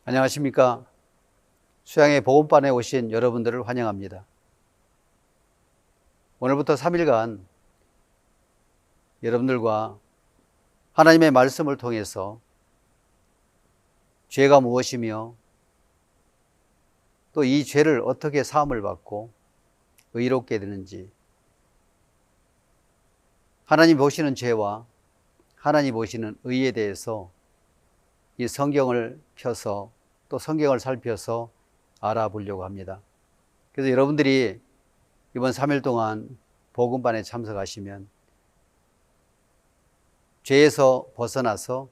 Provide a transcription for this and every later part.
안녕하십니까. 수양의 복음반에 오신 여러분들을 환영합니다. 오늘부터 3일간 여러분들과 하나님의 말씀을 통해서 죄가 무엇이며 또 이 죄를 어떻게 사함을 받고 의롭게 되는지, 하나님 보시는 죄와 하나님 보시는 의에 대해서 이 성경을 펴서 또 성경을 살펴서 알아보려고 합니다. 그래서 여러분들이 이번 3일 동안 복음반에 참석하시면 죄에서 벗어나서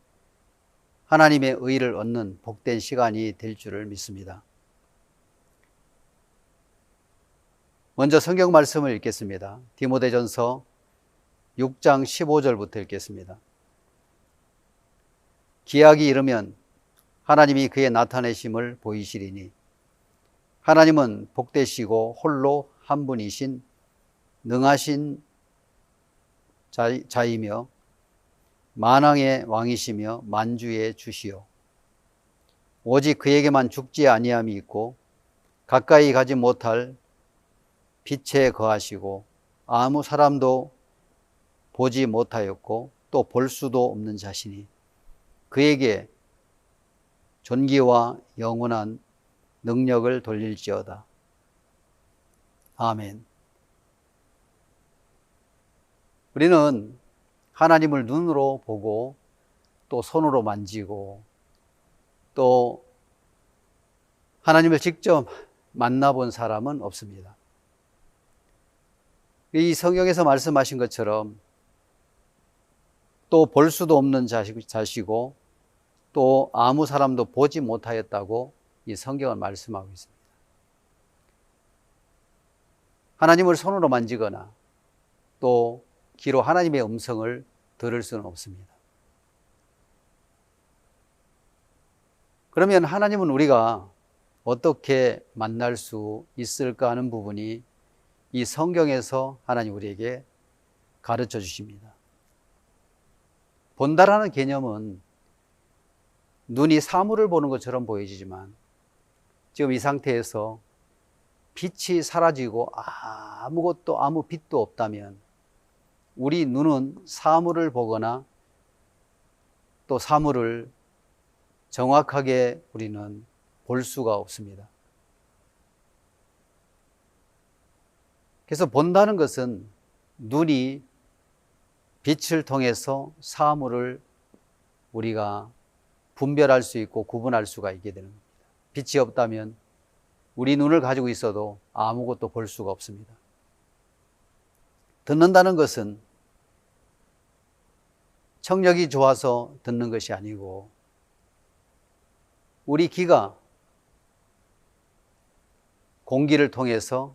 하나님의 의를 얻는 복된 시간이 될 줄을 믿습니다. 먼저 성경 말씀을 읽겠습니다. 디모데전서 6장 15절부터 읽겠습니다. 기약이 이르면 하나님이 그의 나타내심을 보이시리니 하나님은 복되시고 홀로 한 분이신 능하신 자이며 만왕의 왕이시며 만주의 주시요 오직 그에게만 죽지 아니함이 있고 가까이 가지 못할 빛에 거하시고 아무 사람도 보지 못하였고 또 볼 수도 없는 자시니 그에게 존귀와 영원한 능력을 돌릴지어다. 아멘. 우리는 하나님을 눈으로 보고 또 손으로 만지고 또 하나님을 직접 만나본 사람은 없습니다. 이 성경에서 말씀하신 것처럼 또 볼 수도 없는 자시고 또 아무 사람도 보지 못하였다고 이 성경은 말씀하고 있습니다. 하나님을 손으로 만지거나 또 귀로 하나님의 음성을 들을 수는 없습니다. 그러면 하나님은 우리가 어떻게 만날 수 있을까 하는 부분이 이 성경에서 하나님 우리에게 가르쳐 주십니다. 본다라는 개념은 눈이 사물을 보는 것처럼 보여지지만 지금 이 상태에서 빛이 사라지고 아무것도 아무 빛도 없다면 우리 눈은 사물을 보거나 또 사물을 정확하게 우리는 볼 수가 없습니다. 그래서 본다는 것은 눈이 빛을 통해서 사물을 우리가 분별할 수 있고 구분할 수가 있게 되는 겁니다. 빛이 없다면 우리 눈을 가지고 있어도 아무것도 볼 수가 없습니다. 듣는다는 것은 청력이 좋아서 듣는 것이 아니고 우리 귀가 공기를 통해서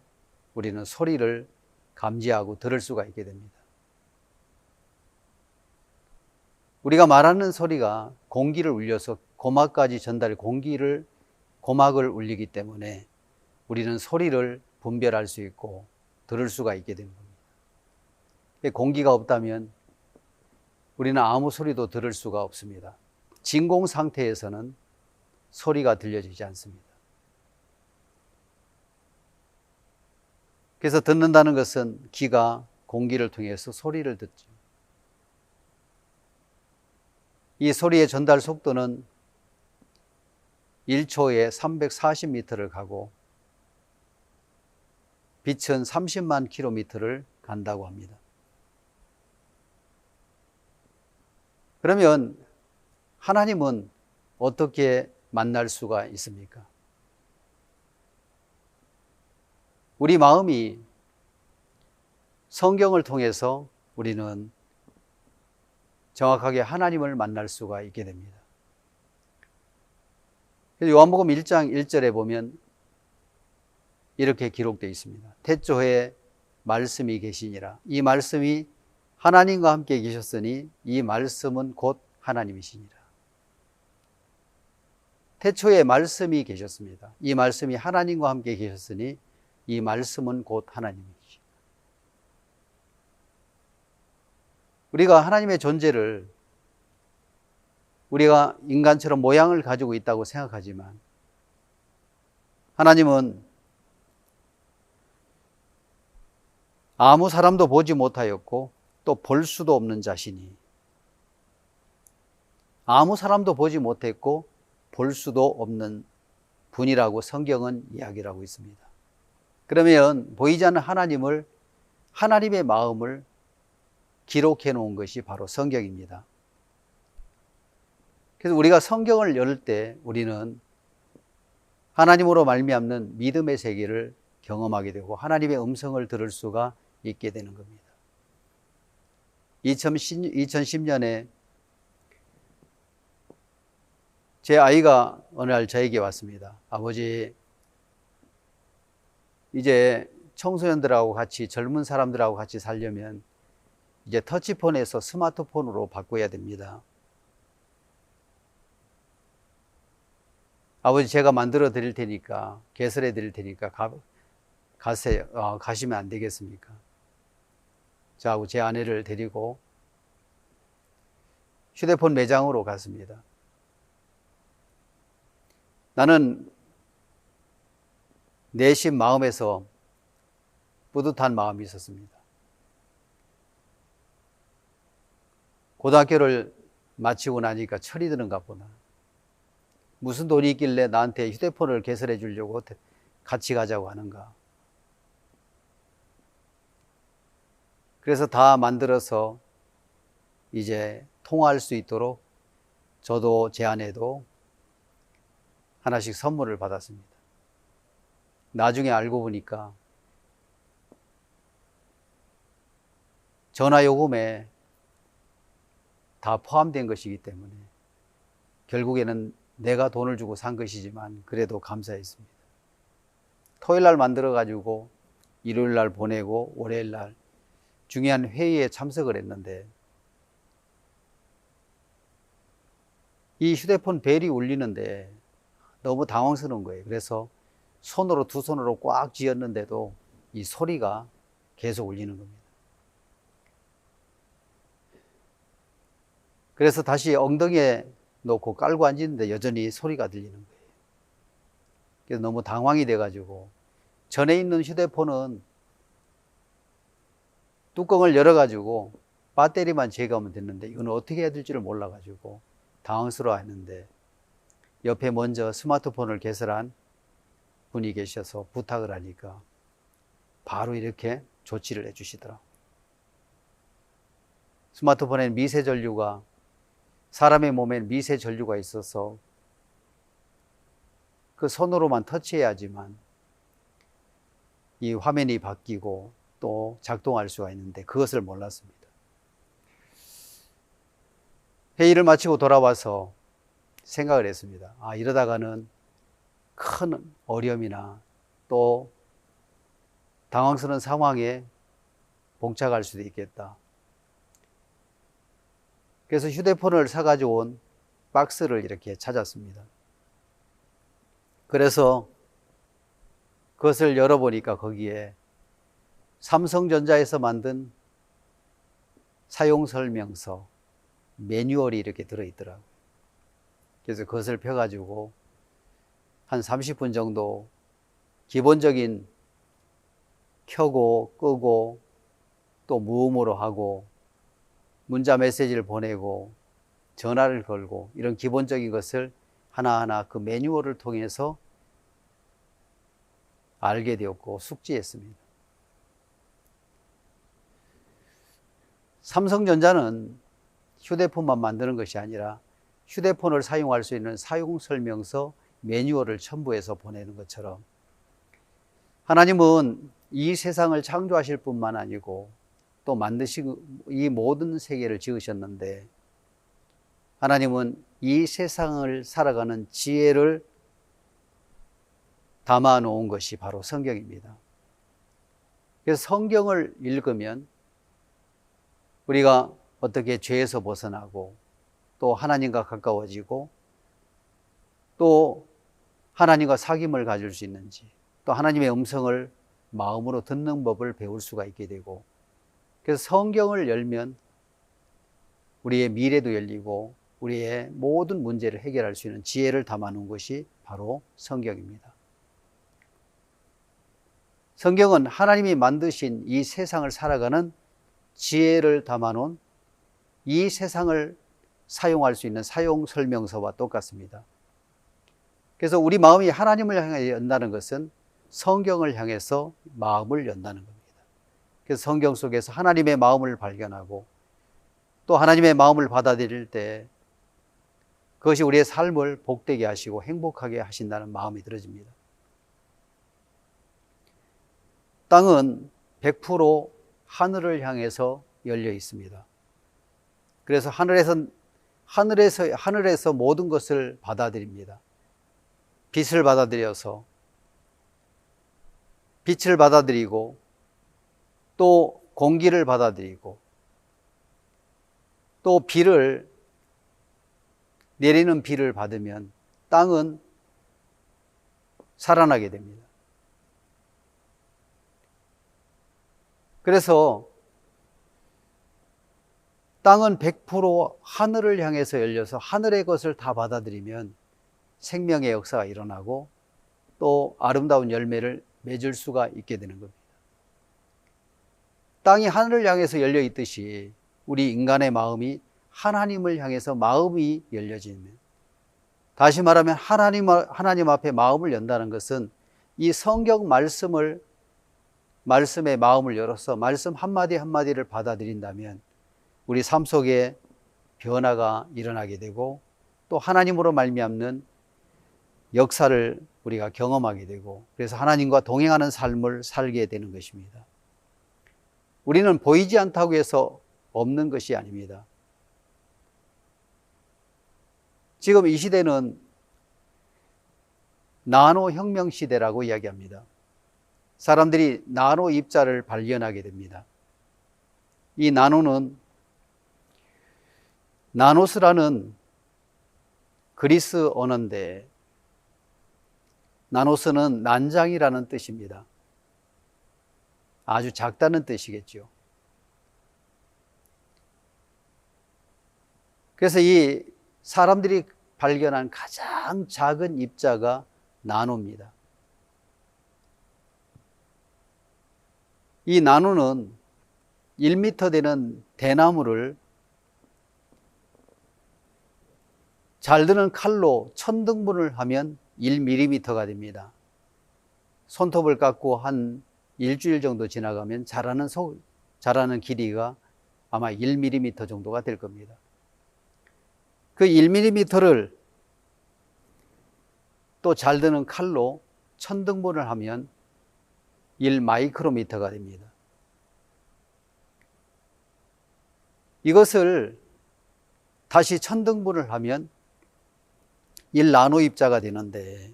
우리는 소리를 감지하고 들을 수가 있게 됩니다. 우리가 말하는 소리가 공기를 울려서 고막까지 고막을 울리기 때문에 우리는 소리를 분별할 수 있고 들을 수가 있게 되는 겁니다. 공기가 없다면 우리는 아무 소리도 들을 수가 없습니다. 진공 상태에서는 소리가 들려지지 않습니다. 그래서 듣는다는 것은 귀가 공기를 통해서 소리를 듣죠. 이 소리의 전달 속도는 1초에 340m를 가고 빛은 30만 킬로미터를 간다고 합니다. 그러면 하나님은 어떻게 만날 수가 있습니까? 우리 마음이 성경을 통해서 우리는 정확하게 하나님을 만날 수가 있게 됩니다. 요한복음 1장 1절에 보면 이렇게 기록되어 있습니다. 태초에 말씀이 계시니라. 이 말씀이 하나님과 함께 계셨으니 이 말씀은 곧 하나님이시니라. 태초에 말씀이 계셨습니다. 이 말씀이 하나님과 함께 계셨으니 이 말씀은 곧 하나님이시니라. 우리가 하나님의 존재를 우리가 인간처럼 모양을 가지고 있다고 생각하지만 하나님은 아무 사람도 보지 못하였고 또 볼 수도 없는 자신이 아무 사람도 보지 못했고 볼 수도 없는 분이라고 성경은 이야기를 하고 있습니다. 그러면 보이지 않는 하나님을, 하나님의 마음을 기록해 놓은 것이 바로 성경입니다. 그래서 우리가 성경을 열 때 우리는 하나님으로 말미암는 믿음의 세계를 경험하게 되고 하나님의 음성을 들을 수가 있게 되는 겁니다. 2010년에 제 아이가 어느 날 저에게 왔습니다. 아버지, 이제 청소년들하고 같이, 젊은 사람들하고 같이 살려면 이제 터치폰에서 스마트폰으로 바꿔야 됩니다. 아버지, 제가 만들어 드릴 테니까, 개설해 드릴 테니까 가세요. 가시면 안 되겠습니까? 저하고 제 아내를 데리고 휴대폰 매장으로 갔습니다. 나는 내심 마음에서 뿌듯한 마음이 있었습니다. 고등학교를 마치고 나니까 철이 드는가 보나. 무슨 돈이 있길래 나한테 휴대폰을 개설해 주려고 같이 가자고 하는가. 그래서 다 만들어서 이제 통화할 수 있도록 저도 제 아내도 하나씩 선물을 받았습니다. 나중에 알고 보니까 전화요금에 다 포함된 것이기 때문에 결국에는 내가 돈을 주고 산 것이지만 그래도 감사했습니다. 토요일 날 만들어 가지고 일요일 날 보내고 월요일 날 중요한 회의에 참석을 했는데 이 휴대폰 벨이 울리는데 너무 당황스러운 거예요. 그래서 두 손으로 꽉 쥐었는데도 이 소리가 계속 울리는 겁니다. 그래서 다시 엉덩이에 놓고 깔고 앉았는데 여전히 소리가 들리는 거예요. 그래서 너무 당황이 돼가지고 전에 있는 휴대폰은 뚜껑을 열어가지고 배터리만 제거하면 됐는데 이건 어떻게 해야 될지를 몰라가지고 당황스러워 했는데 옆에 먼저 스마트폰을 개설한 분이 계셔서 부탁을 하니까 바로 이렇게 조치를 해주시더라고요. 스마트폰에는 미세전류가 사람의 몸에는 미세전류가 있어서 그 손으로만 터치해야지만 이 화면이 바뀌고 또 작동할 수가 있는데 그것을 몰랐습니다. 회의를 마치고 돌아와서 생각을 했습니다. 이러다가는 큰 어려움이나 또 당황스러운 상황에 봉착할 수도 있겠다. 그래서 휴대폰을 사가지고 온 박스를 이렇게 찾았습니다. 그래서 그것을 열어보니까 거기에 삼성전자에서 만든 사용설명서, 매뉴얼이 이렇게 들어있더라고요. 그래서 그것을 펴가지고 한 30분 정도 기본적인 켜고 끄고 또 무음으로 하고 문자 메시지를 보내고 전화를 걸고 이런 기본적인 것을 하나하나 그 매뉴얼을 통해서 알게 되었고 숙지했습니다. 삼성전자는 휴대폰만 만드는 것이 아니라 휴대폰을 사용할 수 있는 사용설명서 매뉴얼을 첨부해서 보내는 것처럼 하나님은 이 세상을 창조하실 뿐만 아니고 또 만드시고 이 모든 세계를 지으셨는데 하나님은 이 세상을 살아가는 지혜를 담아 놓은 것이 바로 성경입니다. 그래서 성경을 읽으면 우리가 어떻게 죄에서 벗어나고 또 하나님과 가까워지고 또 하나님과 사귐을 가질 수 있는지 또 하나님의 음성을 마음으로 듣는 법을 배울 수가 있게 되고 그래서 성경을 열면 우리의 미래도 열리고 우리의 모든 문제를 해결할 수 있는 지혜를 담아놓은 것이 바로 성경입니다. 성경은 하나님이 만드신 이 세상을 살아가는 지혜를 담아놓은 이 세상을 사용할 수 있는 사용 설명서와 똑같습니다. 그래서 우리 마음이 하나님을 향해 연다는 것은 성경을 향해서 마음을 연다는 겁니다. 그래서 성경 속에서 하나님의 마음을 발견하고 또 하나님의 마음을 받아들일 때 그것이 우리의 삶을 복되게 하시고 행복하게 하신다는 마음이 들어집니다. 땅은 100% 하늘을 향해서 열려 있습니다. 그래서 하늘에서 모든 것을 받아들입니다. 빛을 받아들여서 빛을 받아들이고 또 공기를 받아들이고 또 내리는 비를 받으면 땅은 살아나게 됩니다. 그래서 땅은 100% 하늘을 향해서 열려서 하늘의 것을 다 받아들이면 생명의 역사가 일어나고 또 아름다운 열매를 맺을 수가 있게 되는 겁니다. 땅이 하늘을 향해서 열려 있듯이 우리 인간의 마음이 하나님을 향해서 마음이 열려지면, 다시 말하면 하나님 앞에 마음을 연다는 것은 이 성경 말씀의 마음을 열어서 말씀 한마디 한마디를 받아들인다면 우리 삶 속에 변화가 일어나게 되고 또 하나님으로 말미암는 역사를 우리가 경험하게 되고 그래서 하나님과 동행하는 삶을 살게 되는 것입니다. 우리는 보이지 않다고 해서 없는 것이 아닙니다. 지금 이 시대는 나노 혁명 시대라고 이야기합니다. 사람들이 나노 입자를 발견하게 됩니다. 이 나노스라는 그리스 언어인데 나노스는 난장이라는 뜻입니다. 아주 작다는 뜻이겠죠. 그래서 이 사람들이 발견한 가장 작은 입자가 나노입니다. 이 나노는 1m 되는 대나무를 잘 드는 칼로 천등분을 하면 1mm가 됩니다. 손톱을 깎고 한 일주일 정도 지나가면 자라는 길이가 아마 1mm 정도가 될 겁니다. 그 1mm를 또 잘 드는 칼로 천등분을 하면 1마이크로미터가 됩니다. 이것을 다시 천등분을 하면 1나노 입자가 되는데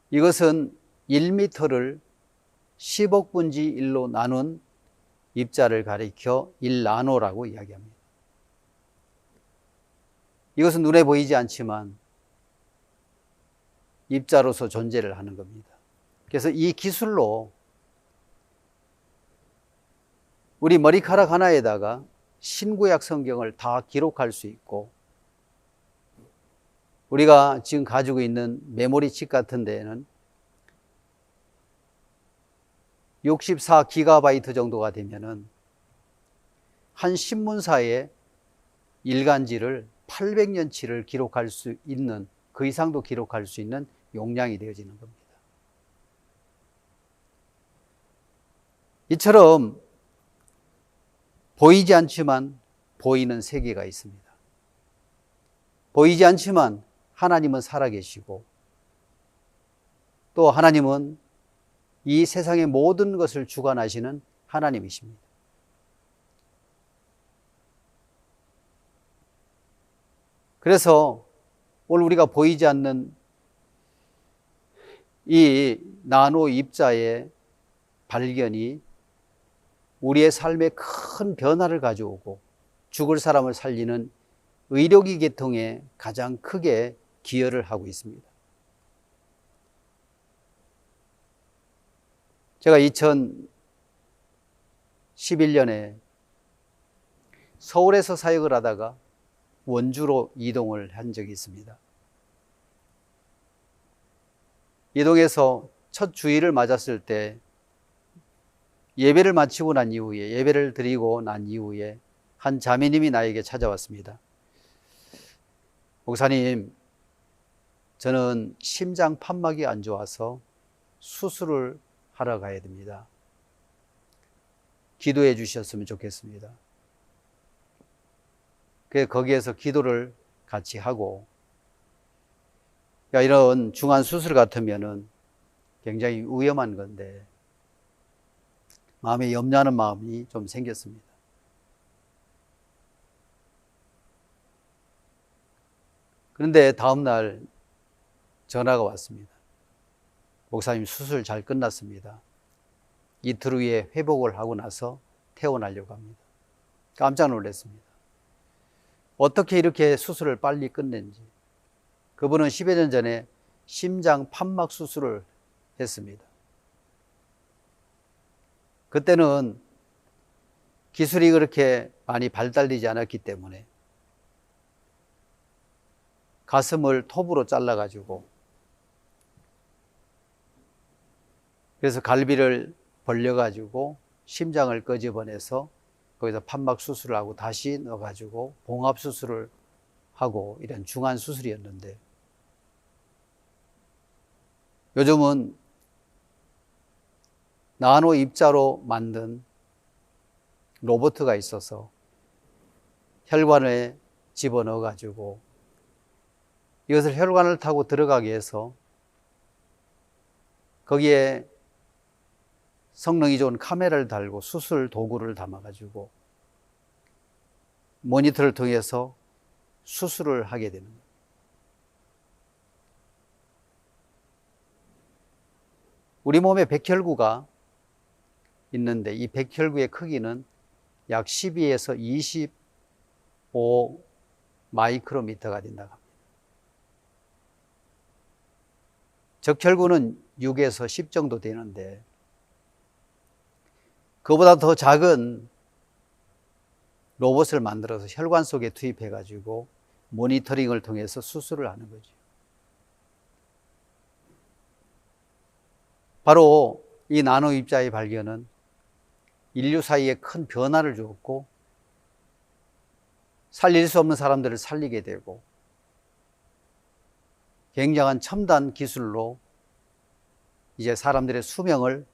이것은 1m를 10억 분지 1로 나눈 입자를 가리켜 1나노라고 이야기합니다. 이것은 눈에 보이지 않지만 입자로서 존재를 하는 겁니다. 그래서 이 기술로 우리 머리카락 하나에다가 신구약 성경을 다 기록할 수 있고 우리가 지금 가지고 있는 메모리 칩 같은 데에는 64GB 정도가 되면은 한 신문사의 일간지를 800년치를 기록할 수 있는, 그 이상도 기록할 수 있는 용량이 되어지는 겁니다. 이처럼 보이지 않지만 보이는 세계가 있습니다. 보이지 않지만 하나님은 살아계시고 또 하나님은 이 세상의 모든 것을 주관하시는 하나님이십니다. 그래서 오늘 우리가 보이지 않는 이 나노 입자의 발견이 우리의 삶에 큰 변화를 가져오고 죽을 사람을 살리는 의료기 계통에 가장 크게 기여를 하고 있습니다. 제가 2011년에 서울에서 사역을 하다가 원주로 이동을 한 적이 있습니다. 이동해서 첫 주일을 맞았을 때 예배를 마치고 난 이후에, 예배를 드리고 난 이후에 한 자매님이 나에게 찾아왔습니다. 목사님, 저는 심장 판막이 안 좋아서 수술을 하러 가야 됩니다. 기도해 주셨으면 좋겠습니다. 그래서 거기에서 기도를 같이 하고, 이런 중한 수술 같으면은 굉장히 위험한 건데 마음에 염려하는 마음이 좀 생겼습니다. 그런데 다음날 전화가 왔습니다. 목사님, 수술 잘 끝났습니다. 이틀 후에 회복을 하고 나서 퇴원하려고 합니다. 깜짝 놀랐습니다. 어떻게 이렇게 수술을 빨리 끝낸지. 그분은 10여 년 전에 심장 판막 수술을 했습니다. 그때는 기술이 그렇게 많이 발달되지 않았기 때문에 가슴을 톱으로 잘라가지고, 그래서 갈비를 벌려가지고 심장을 끄집어내서 거기서 판막 수술을 하고 다시 넣어가지고 봉합 수술을 하고 이런 중한 수술이었는데, 요즘은 나노 입자로 만든 로봇가 있어서 혈관에 집어넣어가지고 이것을 혈관을 타고 들어가기 위해서 거기에 성능이 좋은 카메라를 달고 수술 도구를 담아가지고 모니터를 통해서 수술을 하게 되는 거예요. 우리 몸에 백혈구가 있는데 이 백혈구의 크기는 약 12에서 25 마이크로미터가 된다고 합니다. 적혈구는 6에서 10 정도 되는데 그보다 더 작은 로봇을 만들어서 혈관 속에 투입해 가지고 모니터링을 통해서 수술을 하는 거죠. 바로 이 나노 입자의 발견은 인류 사이에 큰 변화를 주었고 살릴 수 없는 사람들을 살리게 되고 굉장한 첨단 기술로 이제 사람들의 수명을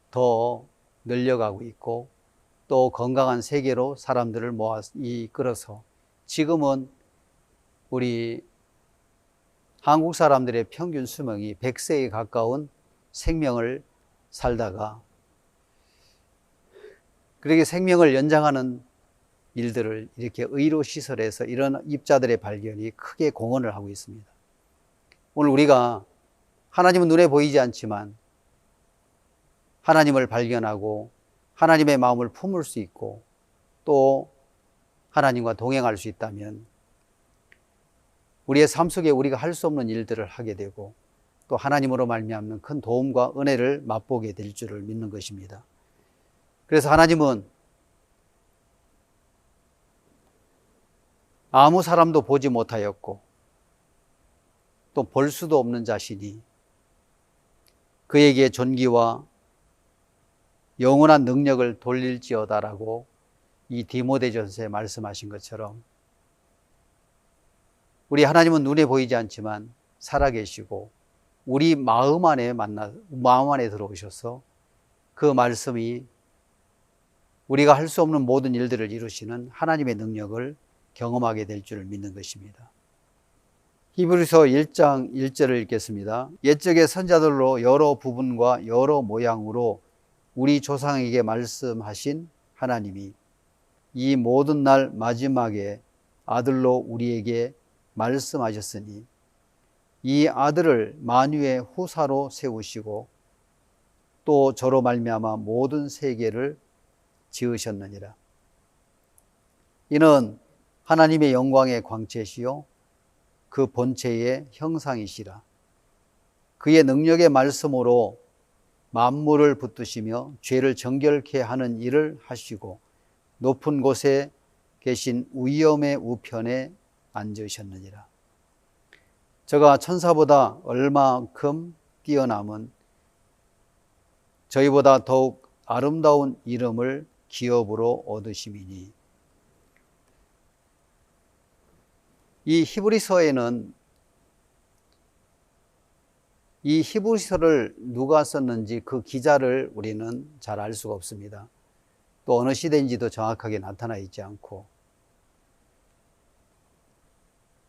더 늘려가고 있고 또 건강한 세계로 사람들을 모아 이끌어서 지금은 우리 한국 사람들의 평균 수명이 100세에 가까운 생명을 살다가 그렇게 생명을 연장하는 일들을 이렇게 의료시설에서 이런 입자들의 발견이 크게 공헌을 하고 있습니다. 오늘 우리가 하나님은 눈에 보이지 않지만 하나님을 발견하고 하나님의 마음을 품을 수 있고 또 하나님과 동행할 수 있다면 우리의 삶 속에 우리가 할 수 없는 일들을 하게 되고 또 하나님으로 말미암는 큰 도움과 은혜를 맛보게 될 줄을 믿는 것입니다. 그래서 하나님은 아무 사람도 보지 못하였고 또 볼 수도 없는 자신이 그에게 존귀와 영원한 능력을 돌릴지어다라고 이 디모데전서에 말씀하신 것처럼 우리 하나님은 눈에 보이지 않지만 살아계시고 우리 마음 안에 들어오셔서 그 말씀이 우리가 할 수 없는 모든 일들을 이루시는 하나님의 능력을 경험하게 될 줄을 믿는 것입니다. 히브리서 1장 1절을 읽겠습니다. 옛적의 선자들로 여러 부분과 여러 모양으로 우리 조상에게 말씀하신 하나님이 이 모든 날 마지막에 아들로 우리에게 말씀하셨으니 이 아들을 만유의 후사로 세우시고 또 저로 말미암아 모든 세계를 지으셨느니라. 이는 하나님의 영광의 광채시요 그 본체의 형상이시라. 그의 능력의 말씀으로 만물을 붙드시며 죄를 정결케 하는 일을 하시고 높은 곳에 계신 위엄의 우편에 앉으셨느니라. 저가 천사보다 얼마큼 뛰어남은 저희보다 더욱 아름다운 이름을 기업으로 얻으심이니. 이 히브리서에는 이 히브리서를 누가 썼는지 그 기자를 우리는 잘 알 수가 없습니다. 또 어느 시대인지도 정확하게 나타나 있지 않고.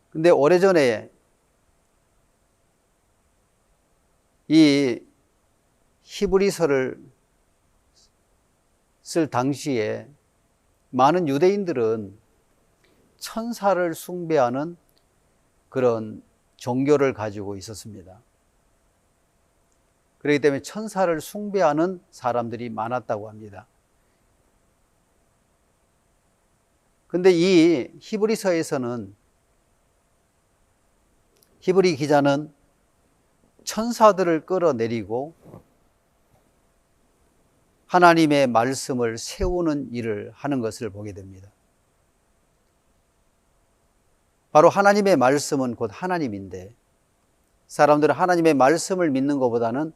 근데 오래전에 이 히브리서를 쓸 당시에 많은 유대인들은 천사를 숭배하는 그런 종교를 가지고 있었습니다. 그렇기 때문에 천사를 숭배하는 사람들이 많았다고 합니다. 근데 이 히브리서에서는 히브리 기자는 천사들을 끌어내리고 하나님의 말씀을 세우는 일을 하는 것을 보게 됩니다. 바로 하나님의 말씀은 곧 하나님인데, 사람들은 하나님의 말씀을 믿는 것보다는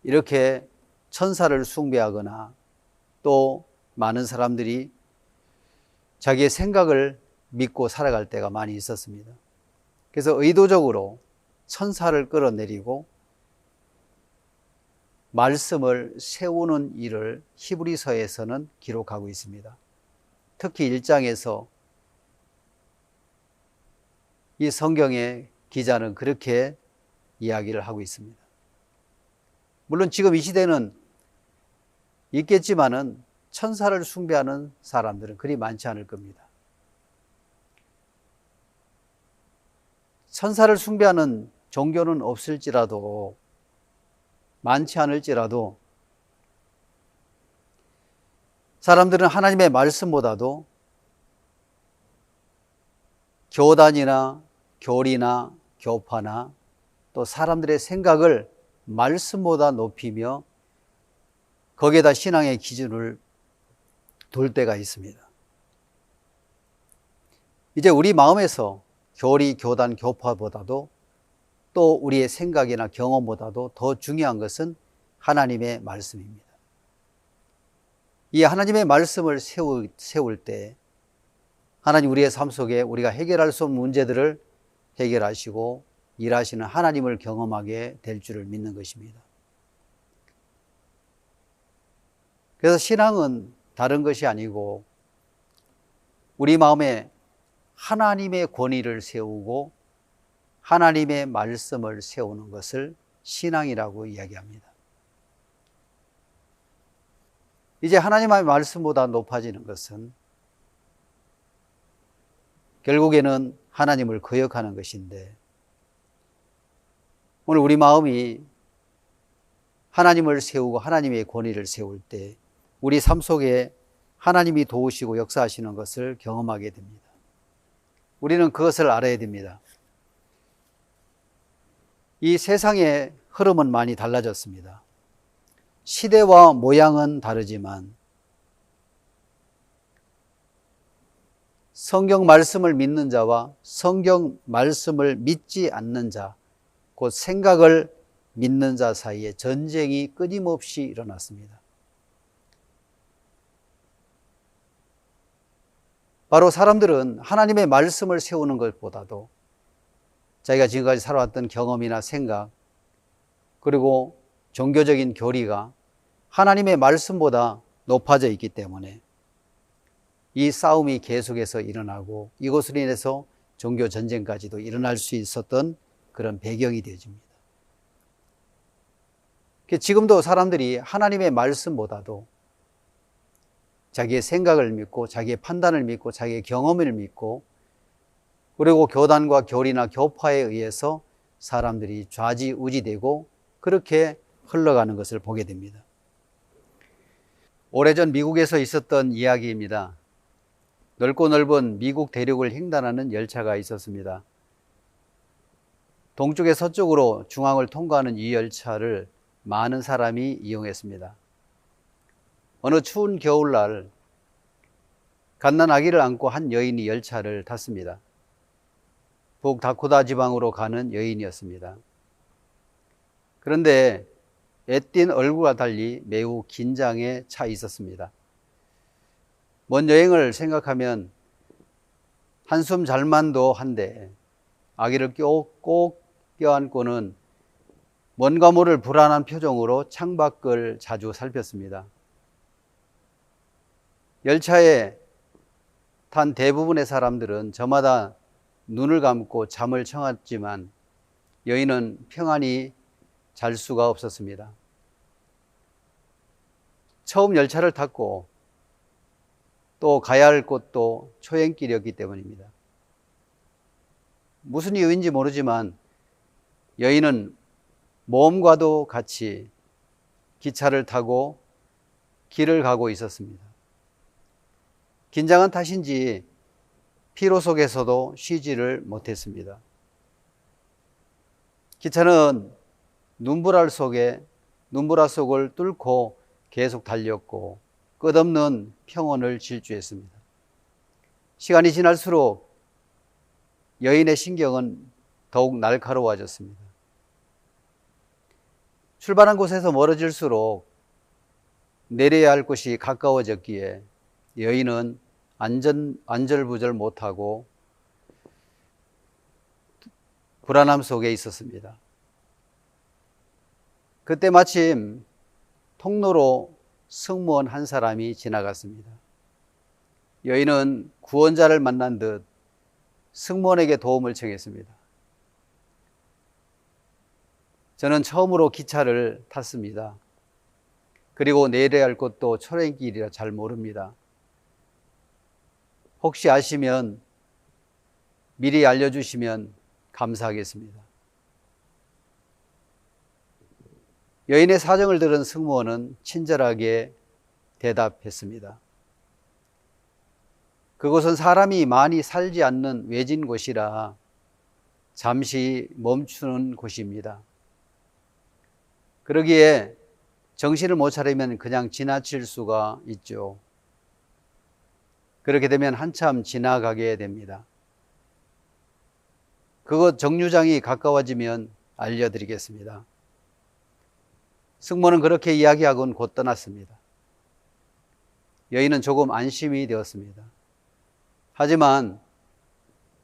이렇게 천사를 숭배하거나 또 많은 사람들이 자기의 생각을 믿고 살아갈 때가 많이 있었습니다. 그래서 의도적으로 천사를 끌어내리고 말씀을 세우는 일을 히브리서에서는 기록하고 있습니다. 특히 1장에서 이 성경의 기자는 그렇게 이야기를 하고 있습니다. 물론 지금 이 시대는 있겠지만은 천사를 숭배하는 사람들은 그리 많지 않을 겁니다. 천사를 숭배하는 종교는 없을지라도, 많지 않을지라도 사람들은 하나님의 말씀보다도 교단이나 교리나 교파나 또 사람들의 생각을 말씀보다 높이며 거기에다 신앙의 기준을 둘 때가 있습니다. 이제 우리 마음에서 교리, 교단, 교파보다도 또 우리의 생각이나 경험보다도 더 중요한 것은 하나님의 말씀입니다. 이 하나님의 말씀을 세울 때 하나님 우리의 삶 속에 우리가 해결할 수 없는 문제들을 해결하시고 일하시는 하나님을 경험하게 될 줄을 믿는 것입니다. 그래서 신앙은 다른 것이 아니고 우리 마음에 하나님의 권위를 세우고 하나님의 말씀을 세우는 것을 신앙이라고 이야기합니다. 이제 하나님의 말씀보다 높아지는 것은 결국에는 하나님을 거역하는 것인데, 오늘 우리 마음이 하나님을 세우고 하나님의 권위를 세울 때 우리 삶 속에 하나님이 도우시고 역사하시는 것을 경험하게 됩니다. 우리는 그것을 알아야 됩니다. 이 세상의 흐름은 많이 달라졌습니다. 시대와 모양은 다르지만 성경 말씀을 믿는 자와 성경 말씀을 믿지 않는 자, 곧 생각을 믿는 자 사이에 전쟁이 끊임없이 일어났습니다. 바로 사람들은 하나님의 말씀을 세우는 것보다도 자기가 지금까지 살아왔던 경험이나 생각, 그리고 종교적인 교리가 하나님의 말씀보다 높아져 있기 때문에 이 싸움이 계속해서 일어나고 이것으로 인해서 종교 전쟁까지도 일어날 수 있었던 그런 배경이 되어집니다. 지금도 사람들이 하나님의 말씀보다도 자기의 생각을 믿고 자기의 판단을 믿고 자기의 경험을 믿고 그리고 교단과 교리나 교파에 의해서 사람들이 좌지우지되고 그렇게 흘러가는 것을 보게 됩니다. 오래전 미국에서 있었던 이야기입니다. 넓고 넓은 미국 대륙을 횡단하는 열차가 있었습니다. 동쪽에 서쪽으로 중앙을 통과하는 이 열차를 많은 사람이 이용했습니다. 어느 추운 겨울날 갓난 아기를 안고 한 여인이 열차를 탔습니다. 북다코타 지방으로 가는 여인이었습니다. 그런데 애띤 얼굴과 달리 매우 긴장에 차 있었습니다. 먼 여행을 생각하면 한숨 잘만도 한데 아기를 꼭 껴안고는 뭔가 모를 불안한 표정으로 창밖을 자주 살폈습니다. 열차에 탄 대부분의 사람들은 저마다 눈을 감고 잠을 청했지만 여인은 평안히 잘 수가 없었습니다. 처음 열차를 탔고 또 가야 할 곳도 초행길이었기 때문입니다. 무슨 이유인지 모르지만 여인은 모험과도 같이 기차를 타고 길을 가고 있었습니다. 긴장한 탓인지 피로 속에서도 쉬지를 못했습니다. 기차는 눈보라 속을 뚫고 계속 달렸고 끝없는 평온을 질주했습니다. 시간이 지날수록 여인의 신경은 더욱 날카로워졌습니다. 출발한 곳에서 멀어질수록 내려야 할 곳이 가까워졌기에 여인은 안절부절 못하고 불안함 속에 있었습니다. 그때 마침 통로로 승무원 한 사람이 지나갔습니다. 여인은 구원자를 만난 듯 승무원에게 도움을 청했습니다. 저는 처음으로 기차를 탔습니다. 그리고 내려야 할 곳도 초행길이라 잘 모릅니다. 혹시 아시면 미리 알려주시면 감사하겠습니다. 여인의 사정을 들은 승무원은 친절하게 대답했습니다. 그곳은 사람이 많이 살지 않는 외진 곳이라 잠시 멈추는 곳입니다. 그러기에 정신을 못 차리면 그냥 지나칠 수가 있죠. 그렇게 되면 한참 지나가게 됩니다. 그곳 정류장이 가까워지면 알려드리겠습니다. 승무원은 그렇게 이야기하고는 곧 떠났습니다. 여인은 조금 안심이 되었습니다. 하지만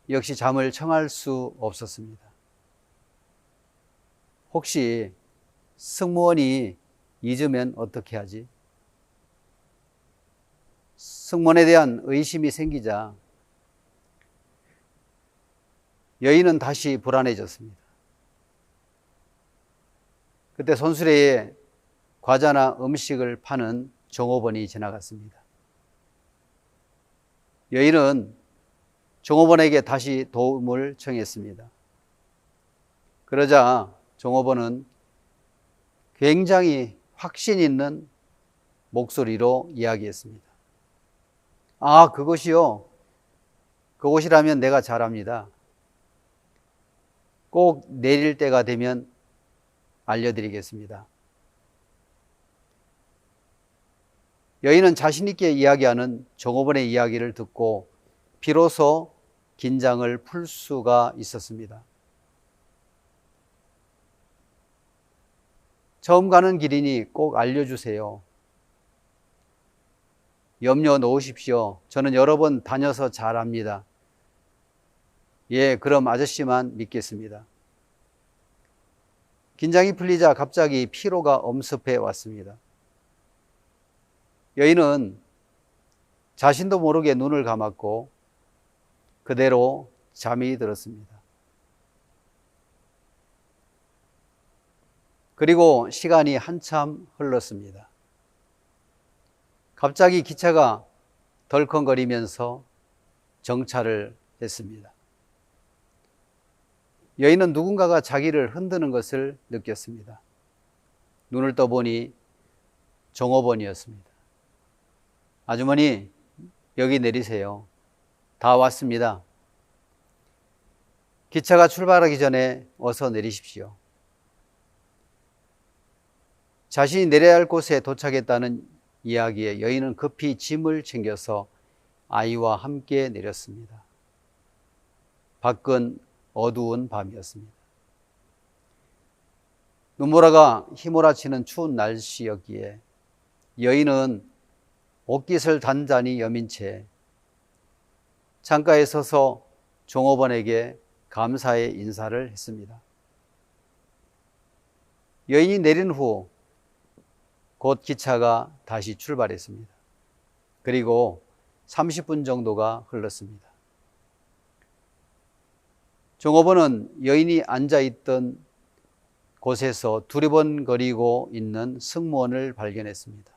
역시 잠을 청할 수 없었습니다. 혹시 승무원이 잊으면 어떻게 하지? 승무원에 대한 의심이 생기자 여인은 다시 불안해졌습니다. 그때 손수레에 과자나 음식을 파는 종업원이 지나갔습니다. 여인은 종업원에게 다시 도움을 청했습니다. 그러자 종업원은 굉장히 확신 있는 목소리로 이야기했습니다. 아, 그것이요. 그곳이라면 내가 잘 압니다. 꼭 내릴 때가 되면 알려드리겠습니다. 여인은 자신 있게 이야기하는 종업원의 이야기를 듣고 비로소 긴장을 풀 수가 있었습니다. 처음 가는 길이니 꼭 알려주세요. 염려 놓으십시오. 저는 여러 번 다녀서 잘 압니다. 예, 그럼 아저씨만 믿겠습니다. 긴장이 풀리자 갑자기 피로가 엄습해 왔습니다. 여인은 자신도 모르게 눈을 감았고 그대로 잠이 들었습니다. 그리고 시간이 한참 흘렀습니다. 갑자기 기차가 덜컹거리면서 정차를 했습니다. 여인은 누군가가 자기를 흔드는 것을 느꼈습니다. 눈을 떠보니 종업원이었습니다. 아주머니, 여기 내리세요. 다 왔습니다. 기차가 출발하기 전에 어서 내리십시오. 자신이 내려야 할 곳에 도착했다는 이야기에 여인은 급히 짐을 챙겨서 아이와 함께 내렸습니다. 밖은 어두운 밤이었습니다. 눈보라가 휘몰아치는 추운 날씨였기에 여인은 옷깃을 단단히 여민 채 창가에 서서 종업원에게 감사의 인사를 했습니다. 여인이 내린 후 곧 기차가 다시 출발했습니다. 그리고 30분 정도가 흘렀습니다. 종업원은 여인이 앉아있던 곳에서 두리번거리고 있는 승무원을 발견했습니다.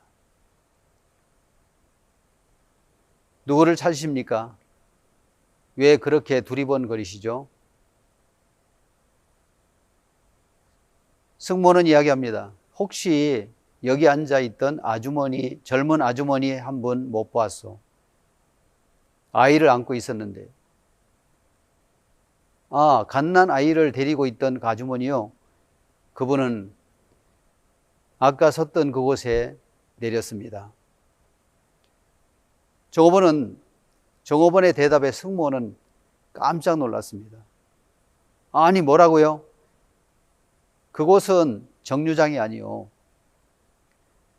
누구를 찾으십니까? 왜 그렇게 두리번거리시죠? 승무원은 이야기합니다. 혹시 여기 앉아있던 아주머니, 젊은 아주머니 한 분 못 보았소? 아이를 안고 있었는데. 아, 갓난 아이를 데리고 있던 그 아주머니요? 그분은 아까 섰던 그곳에 내렸습니다. 종업원의 대답에 승무원은 깜짝 놀랐습니다. 아니, 뭐라고요? 그곳은 정류장이 아니요.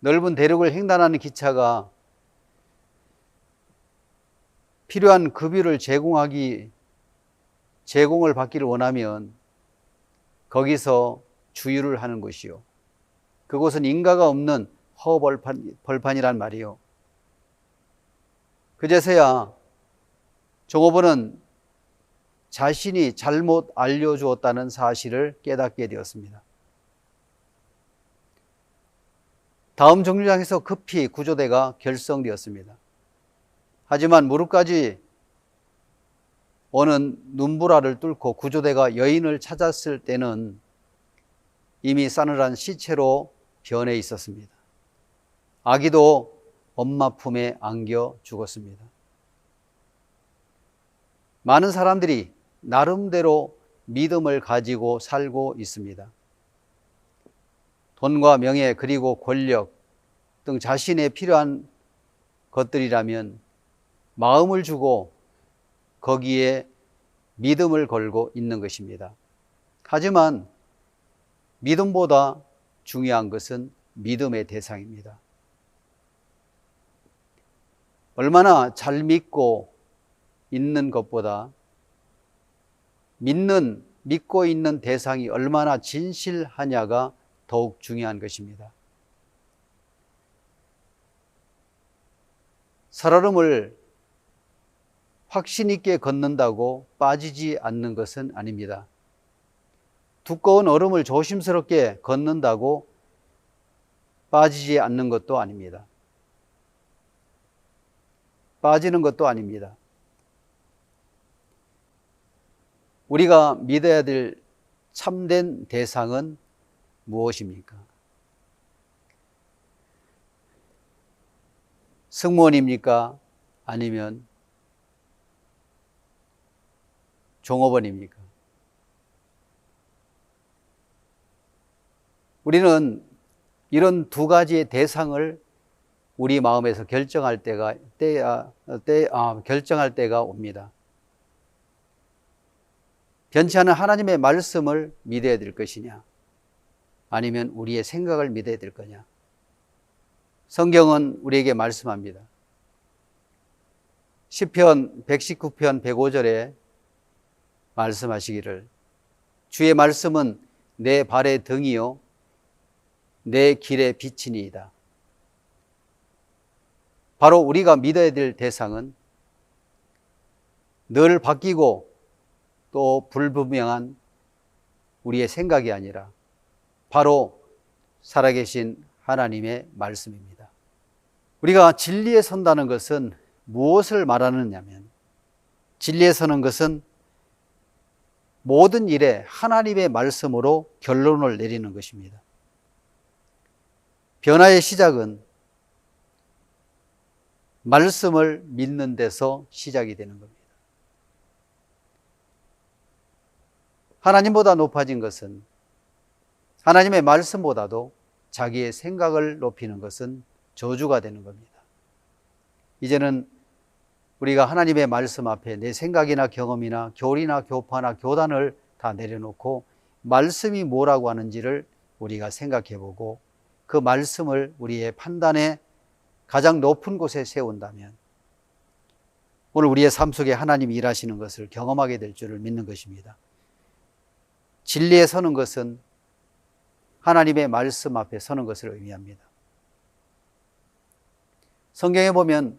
넓은 대륙을 횡단하는 기차가 필요한 급유를 제공을 받기를 원하면 거기서 주유를 하는 곳이요. 그곳은 인가가 없는 허벌판이란 말이요. 그제서야 종업원은 자신이 잘못 알려주었다는 사실을 깨닫게 되었습니다. 다음 정류장에서 급히 구조대가 결성되었습니다. 하지만 무릎까지 오는 눈보라를 뚫고 구조대가 여인을 찾았을 때는 이미 싸늘한 시체로 변해 있었습니다. 아기도 엄마 품에 안겨 죽었습니다. 많은 사람들이 나름대로 믿음을 가지고 살고 있습니다. 돈과 명예 그리고 권력 등 자신에 필요한 것들이라면 마음을 주고 거기에 믿음을 걸고 있는 것입니다. 하지만 믿음보다 중요한 것은 믿음의 대상입니다. 얼마나 잘 믿고 있는 것보다 믿고 있는 대상이 얼마나 진실하냐가 더욱 중요한 것입니다. 살얼음을 확신 있게 걷는다고 빠지지 않는 것은 아닙니다. 두꺼운 얼음을 조심스럽게 걷는다고 빠지지 않는 것도 아닙니다. 빠지는 것도 아닙니다. 우리가 믿어야 될 참된 대상은 무엇입니까? 승무원입니까? 아니면 종업원입니까? 우리는 이런 두 가지의 대상을 우리 마음에서 결정할 때가 옵니다. 변치 않은 하나님의 말씀을 믿어야 될 것이냐, 아니면 우리의 생각을 믿어야 될 거냐. 성경은 우리에게 말씀합니다. 시편 119편 105절에 말씀하시기를 주의 말씀은 내 발의 등이요 내 길의 빛이니이다. 바로 우리가 믿어야 될 대상은 늘 바뀌고 또 불분명한 우리의 생각이 아니라 바로 살아계신 하나님의 말씀입니다. 우리가 진리에 선다는 것은 무엇을 말하느냐면, 진리에 서는 것은 모든 일에 하나님의 말씀으로 결론을 내리는 것입니다. 변화의 시작은 말씀을 믿는 데서 시작이 되는 겁니다. 하나님보다 높아진 것은, 하나님의 말씀보다도 자기의 생각을 높이는 것은 저주가 되는 겁니다. 이제는 우리가 하나님의 말씀 앞에 내 생각이나 경험이나 교리나 교파나 교단을 다 내려놓고 말씀이 뭐라고 하는지를 우리가 생각해 보고 그 말씀을 우리의 판단의 가장 높은 곳에 세운다면 오늘 우리의 삶 속에 하나님이 일하시는 것을 경험하게 될 줄을 믿는 것입니다. 진리에 서는 것은 하나님의 말씀 앞에 서는 것을 의미합니다. 성경에 보면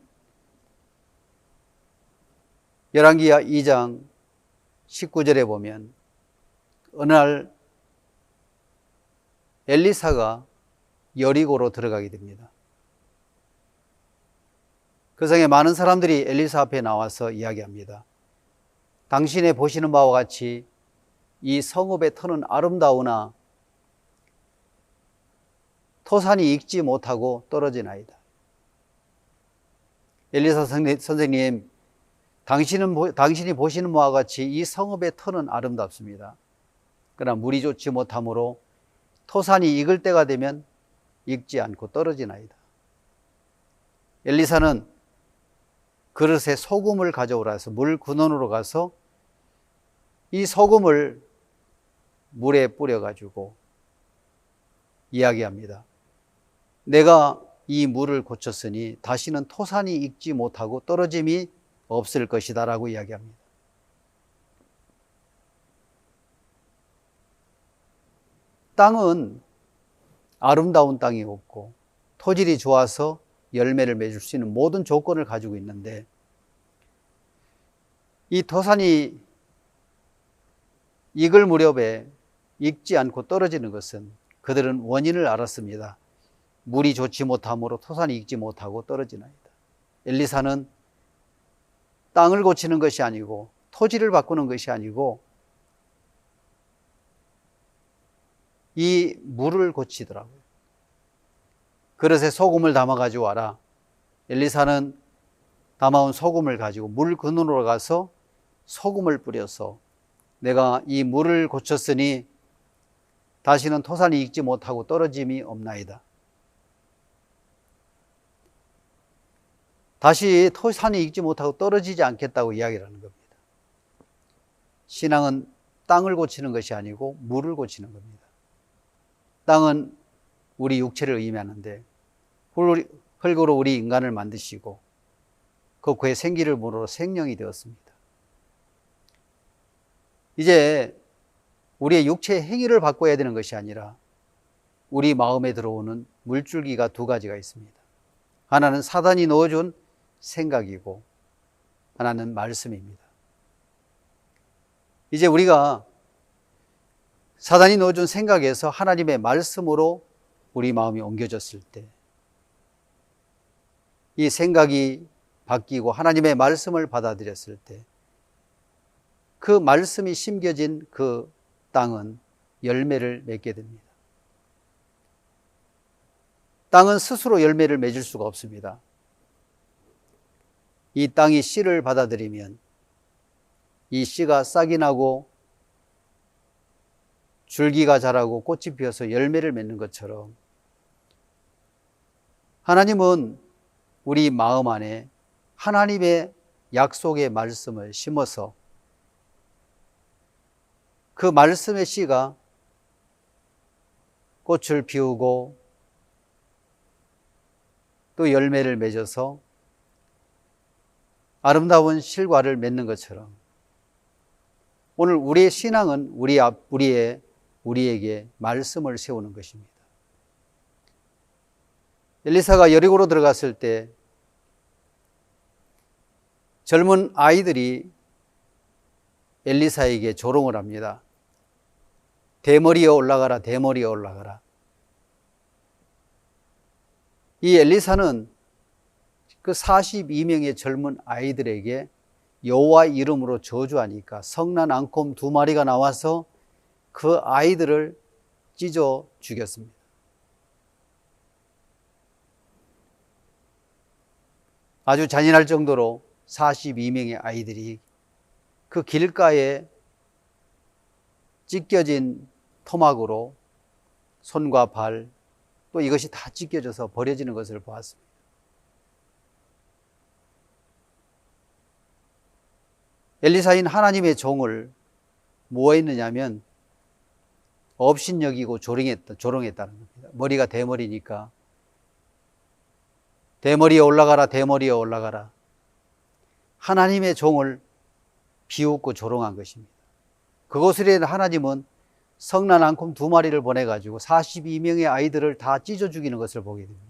열왕기하 2장 19절에 보면 어느 날 엘리사가 여리고로 들어가게 됩니다. 그 성에 많은 사람들이 엘리사 앞에 나와서 이야기합니다. 당신의 보시는 바와 같이 이 성읍의 터는 아름다우나 토산이 익지 못하고 떨어지나이다. 엘리사 선생님, 당신이 보시는 바와 같이 이 성읍의 터는 아름답습니다. 그러나 물이 좋지 못하므로 토산이 익을 때가 되면 익지 않고 떨어지나이다. 엘리사는 그릇에 소금을 가져오라 해서 물 근원으로 가서 이 소금을 물에 뿌려가지고 이야기합니다. 내가 이 물을 고쳤으니 다시는 토산이 익지 못하고 떨어짐이 없을 것이다 라고 이야기합니다. 땅은 아름다운 땅이 없고 토질이 좋아서 열매를 맺을 수 있는 모든 조건을 가지고 있는데 이 토산이 익을 무렵에 익지 않고 떨어지는 것은 그들은 원인을 알았습니다. 물이 좋지 못함으로 토산이 익지 못하고 떨어지나이다. 엘리사는 땅을 고치는 것이 아니고 토지를 바꾸는 것이 아니고 이 물을 고치더라고요. 그릇에 소금을 담아 가지고 와라. 엘리사는 담아온 소금을 가지고 물 근원으로 가서 소금을 뿌려서 내가 이 물을 고쳤으니 다시는 토산이 익지 못하고 떨어짐이 없나이다. 다시 토산이 익지 못하고 떨어지지 않겠다고 이야기를 하는 겁니다. 신앙은 땅을 고치는 것이 아니고 물을 고치는 겁니다. 땅은 우리 육체를 의미하는데 흙으로 우리 인간을 만드시고 그 그의 생기를 물어 생명이 되었습니다. 이제 우리의 육체의 행위를 바꿔야 되는 것이 아니라 우리 마음에 들어오는 물줄기가 두 가지가 있습니다. 하나는 사단이 넣어준 생각이고 하나는 말씀입니다. 이제 우리가 사단이 넣어준 생각에서 하나님의 말씀으로 우리 마음이 옮겨졌을 때 이 생각이 바뀌고 하나님의 말씀을 받아들였을 때 그 말씀이 심겨진 그 땅은 열매를 맺게 됩니다. 땅은 스스로 열매를 맺을 수가 없습니다. 이 땅이 씨를 받아들이면 이 씨가 싹이 나고 줄기가 자라고 꽃이 피어서 열매를 맺는 것처럼 하나님은 우리 마음 안에 하나님의 약속의 말씀을 심어서 그 말씀의 씨가 꽃을 피우고 또 열매를 맺어서 아름다운 실과를 맺는 것처럼 오늘 우리의 신앙은 우리에게 말씀을 세우는 것입니다. 엘리사가 여리고로 들어갔을 때 젊은 아이들이 엘리사에게 조롱을 합니다. 대머리에 올라가라, 대머리에 올라가라. 이 엘리사는 그 42명의 젊은 아이들에게 여호와 이름으로 저주하니까 성난 앙콤 2마리가 나와서 그 아이들을 찢어 죽였습니다. 아주 잔인할 정도로 42명의 아이들이 그 길가에 찢겨진 토막으로 손과 발, 또 이것이 다 찢겨져서 버려지는 것을 보았습니다. 엘리사인 하나님의 종을 뭐했느냐면 업신여기고 조롱했다는 겁니다. 머리가 대머리니까 대머리에 올라가라, 대머리에 올라가라. 하나님의 종을 비웃고 조롱한 것입니다. 그것을 위해 하나님은 성난 앙콤 2마리를 보내가지고 42명의 아이들을 다 찢어 죽이는 것을 보게 됩니다.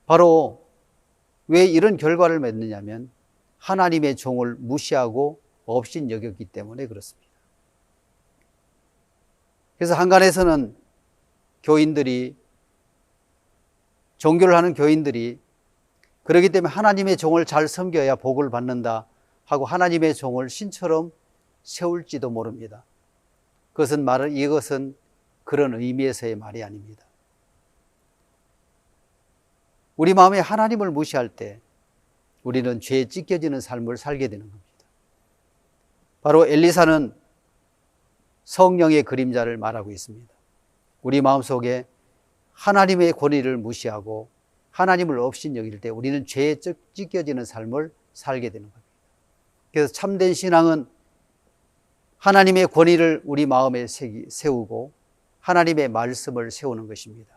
바로 왜 이런 결과를 맺느냐면 하나님의 종을 무시하고 업신여겼기 때문에 그렇습니다. 그래서 한간에서는 교인들이, 종교를 하는 교인들이 그렇기 때문에 하나님의 종을 잘 섬겨야 복을 받는다 하고 하나님의 종을 신처럼 세울지도 모릅니다. 이것은 그런 의미에서의 말이 아닙니다. 우리 마음에 하나님을 무시할 때 우리는 죄에 찢겨지는 삶을 살게 되는 겁니다. 바로 엘리사는 성령의 그림자를 말하고 있습니다. 우리 마음속에 하나님의 권위를 무시하고 하나님을 업신여길 때 우리는 죄에 찢겨지는 삶을 살게 되는 겁니다. 그래서 참된 신앙은 하나님의 권위를 우리 마음에 세우고 하나님의 말씀을 세우는 것입니다.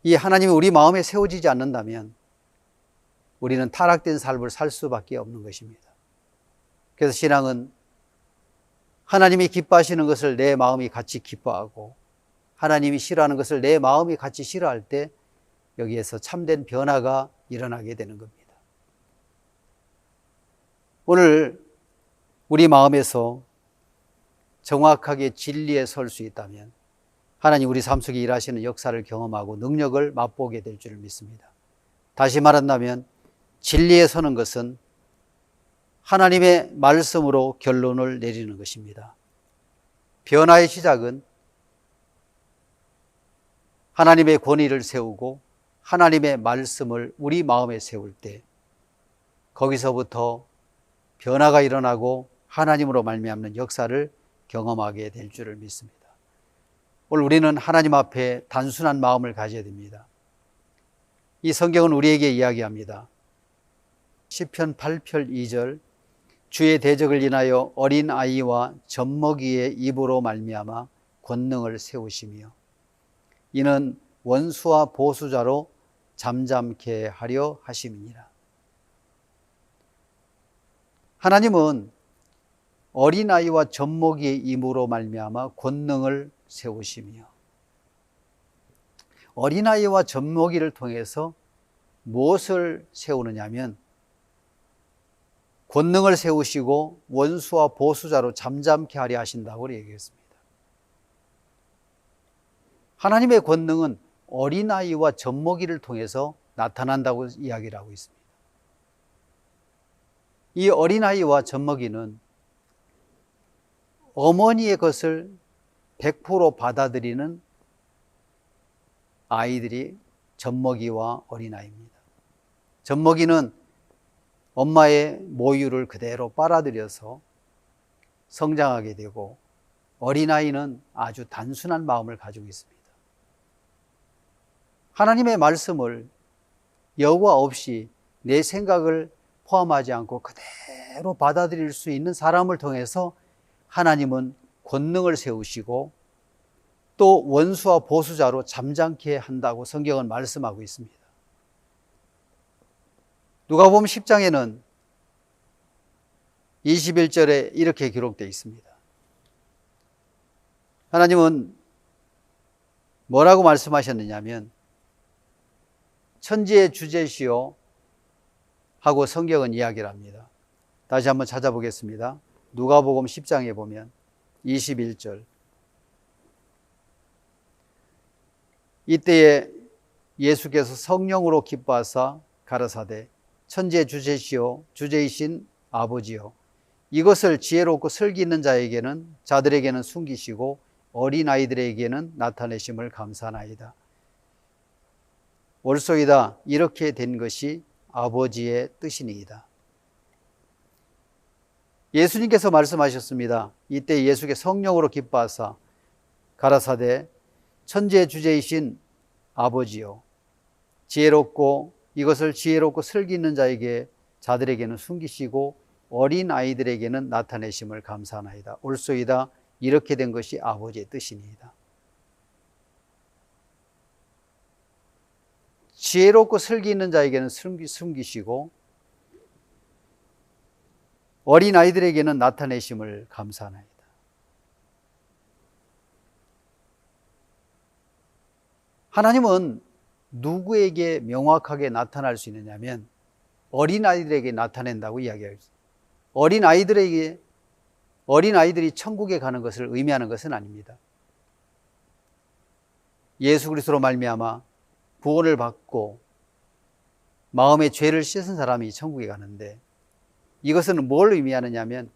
이 하나님이 우리 마음에 세워지지 않는다면 우리는 타락된 삶을 살 수밖에 없는 것입니다. 그래서 신앙은 하나님이 기뻐하시는 것을 내 마음이 같이 기뻐하고 하나님이 싫어하는 것을 내 마음이 같이 싫어할 때 여기에서 참된 변화가 일어나게 되는 겁니다. 오늘 우리 마음에서 정확하게 진리에 설 수 있다면 하나님 우리 삶 속에 일하시는 역사를 경험하고 능력을 맛보게 될 줄 믿습니다. 다시 말한다면 진리에 서는 것은 하나님의 말씀으로 결론을 내리는 것입니다. 변화의 시작은 하나님의 권위를 세우고 하나님의 말씀을 우리 마음에 세울 때 거기서부터 변화가 일어나고 하나님으로 말미암는 역사를 경험하게 될 줄을 믿습니다. 오늘 우리는 하나님 앞에 단순한 마음을 가져야 됩니다. 이 성경은 우리에게 이야기합니다. 시편 8편 2절 주의 대적을 인하여 어린 아이와 젖먹이의 입으로 말미암아 권능을 세우시며 이는 원수와 보수자로 잠잠케 하려 하심이니라. 하나님은 어린아이와 젖먹이의 입으로 말미암아 권능을 세우시며 어린아이와 젖먹이를 통해서 무엇을 세우느냐면 권능을 세우시고 원수와 보수자로 잠잠케 하려 하신다고 얘기했습니다. 하나님의 권능은 어린아이와 젖먹이를 통해서 나타난다고 이야기를 하고 있습니다. 이 어린아이와 젖먹이는 어머니의 것을 100% 받아들이는 아이들이 젖먹이와 어린아이입니다. 젖먹이는 엄마의 모유를 그대로 빨아들여서 성장하게 되고 어린아이는 아주 단순한 마음을 가지고 있습니다. 하나님의 말씀을 여과 없이 내 생각을 포함하지 않고 그대로 받아들일 수 있는 사람을 통해서 하나님은 권능을 세우시고 또 원수와 보수자로 잠잠케 한다고 성경은 말씀하고 있습니다. 누가복음 10장에는 21절에 이렇게 기록되어 있습니다. 하나님은 뭐라고 말씀하셨느냐면 천지의 주제시요 하고 성경은 이야기를 합니다. 다시 한번 찾아보겠습니다. 누가복음 10장에 보면 21절 이때에 예수께서 성령으로 기뻐하사 가라사대 천지의 주제시요 주제이신 아버지요 이것을 지혜롭고 슬기 있는 자들에게는 숨기시고 어린아이들에게는 나타내심을 감사하나이다. 옳소이다. 이렇게 된 것이 아버지의 뜻이니이다. 예수님께서 말씀하셨습니다. 이때 예수께 성령으로 기뻐하사 가라사대 천지의 주제이신 아버지요 지혜롭고 이것을 지혜롭고 슬기 있는 자들에게는 숨기시고 어린 아이들에게는 나타내심을 감사하나이다. 옳소이다. 이렇게 된 것이 아버지의 뜻이니이다. 지혜롭고 슬기 있는 자에게는 숨기시고 어린 아이들에게는 나타내심을 감사하나이다. 하나님은 누구에게 명확하게 나타날 수 있느냐면 어린 아이들에게 나타낸다고 이야기하고 있습니다. 어린 아이들이 천국에 가는 것을 의미하는 것은 아닙니다. 예수 그리스도로 말미암아 구원을 받고 마음의 죄를 씻은 사람이 천국에 가는데, 이것은 뭘 의미하느냐면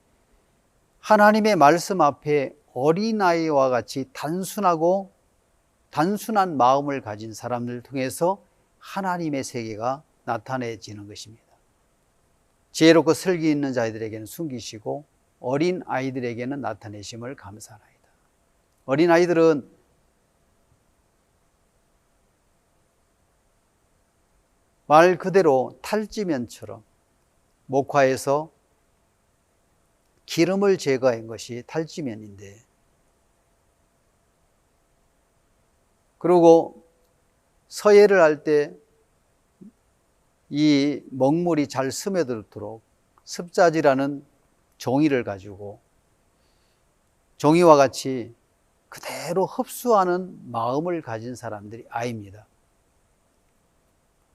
하나님의 말씀 앞에 어린아이와 같이 단순한 마음을 가진 사람들 통해서 하나님의 세계가 나타내지는 것입니다. 지혜롭고 슬기 있는 자들에게는 숨기시고 어린 아이들에게는 나타내심을 감사하나이다. 어린 아이들은 말 그대로 탈지면처럼 목화에서 기름을 제거한 것이 탈지면인데, 그리고 서예를 할 때 이 먹물이 잘 스며들도록 습자지라는 종이를 가지고 종이와 같이 그대로 흡수하는 마음을 가진 사람들이 아이입니다.